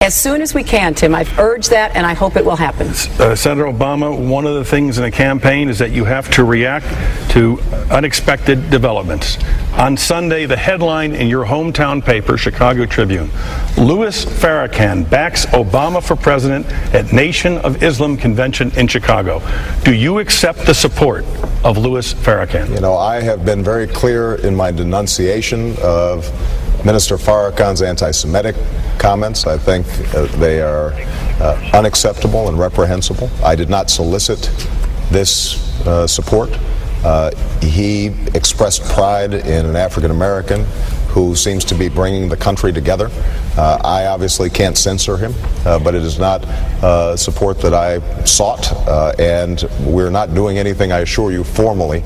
as soon as we can, Tim. I've urged that, and I hope it will happen. Senator Obama, one of the things in a campaign is that you have to react to unexpected developments. On Sunday, the headline in your hometown paper, Chicago Tribune, Louis Farrakhan backs Obama for president at Nation of Islam convention in Chicago. Do you accept the support of Louis Farrakhan? You know, I have been very clear in my denunciation of Minister Farrakhan's anti-Semitic comments. I think they are unacceptable and reprehensible. I did not solicit this support. He expressed pride in an African American who seems to be bringing the country together. I obviously can't censor him, but it is not support that I sought, and we're not doing anything, I assure you, formally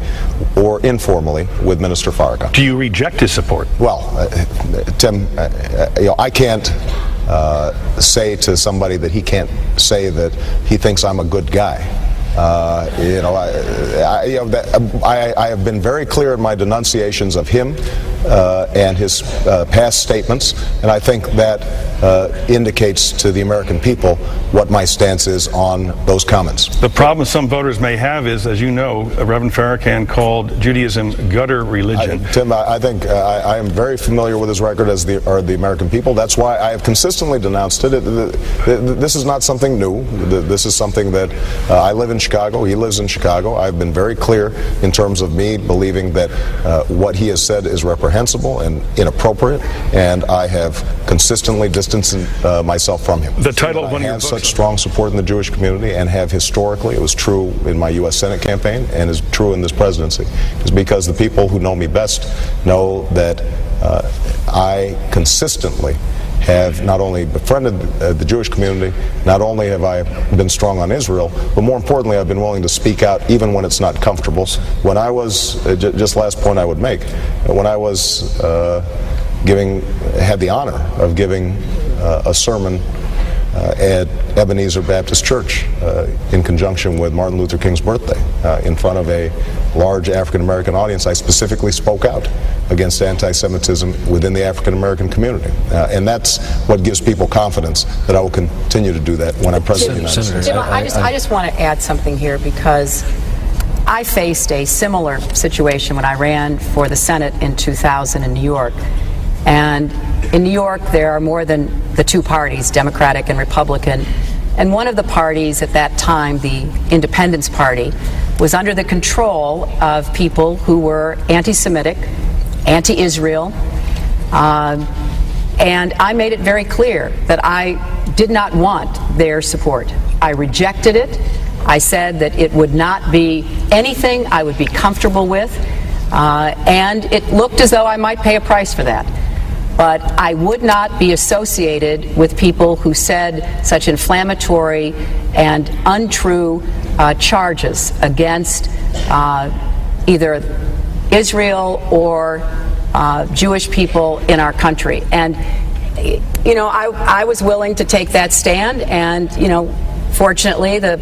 or informally with Minister Farrakhan. Do you reject his support? Well, Tim, I can't say to somebody that he can't say that he thinks I'm a good guy. I have been very clear in my denunciations of him and his past statements, and I think that indicates to the American people what my stance is on those comments. The problem some voters may have is, as you know, Reverend Farrakhan called Judaism gutter religion. Tim, I think I am very familiar with his record, as are the American people. That's why I have consistently denounced it. This is not something new. This is something that I live in Chicago. He lives in Chicago. I've been very clear in terms of me believing that what he has said is reprehensible and inappropriate, and I have consistently distanced myself from him. The title of one I of your have books, such strong support in the Jewish community, and have historically. It was true in my U.S. Senate campaign and is true in this presidency, is because the people who know me best know that I consistently have not only befriended the Jewish community, not only have I been strong on Israel, but more importantly, I've been willing to speak out even when it's not comfortable. When I was, just last point I would make, when I was had the honor of giving a sermon at Ebenezer Baptist Church in conjunction with Martin Luther King's birthday in front of a large African-American audience, I specifically spoke out against anti-Semitism within the African-American community. And that's what gives people confidence that I will continue to do that when I'm president of the United States. Jim, I just want to add something here, because I faced a similar situation when I ran for the Senate in 2000 in New York. And in New York, there are more than the two parties, Democratic and Republican. And one of the parties at that time, the Independence Party, was under the control of people who were anti-Semitic, anti-Israel, and I made it very clear that I did not want their support. I rejected it. I said that it would not be anything I would be comfortable with, and it looked as though I might pay a price for that. But I would not be associated with people who said such inflammatory and untrue charges against either Israel or Jewish people in our country. And, you know, I was willing to take that stand, and, you know, fortunately the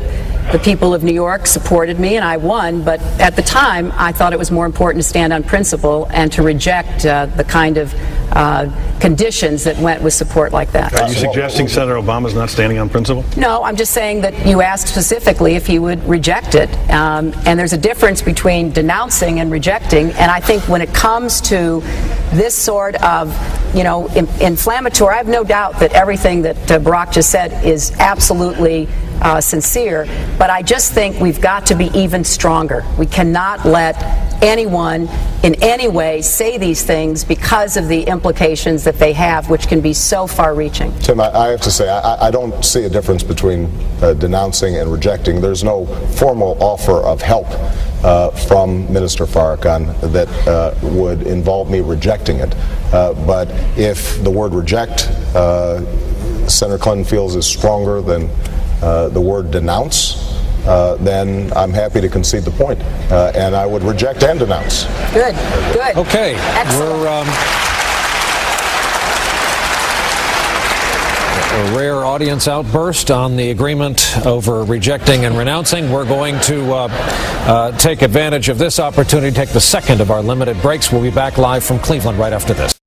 people of New York supported me and I won, but at the time I thought it was more important to stand on principle and to reject the kind of conditions that went with support like that. Are you suggesting Senator Obama's not standing on principle? No, I'm just saying that you asked specifically if he would reject it, and there's a difference between denouncing and rejecting, and I think when it comes to this sort of, you know, inflammatory, I have no doubt that everything that Barack just said is absolutely sincere, but I just think we've got to be even stronger. We cannot let anyone in any way say these things because of the implications that they have, which can be so far-reaching. Tim, I have to say, I don't see a difference between denouncing and rejecting. There's no formal offer of help from Minister Farrakhan that would involve me rejecting it. But if the word reject, Senator Clinton feels is stronger than the word denounce, then I'm happy to concede the point, and I would reject and denounce. Good, good. Okay, excellent. We're a rare audience outburst on the agreement over rejecting and renouncing. We're going to take advantage of this opportunity to take the second of our limited breaks. We'll be back live from Cleveland right after this.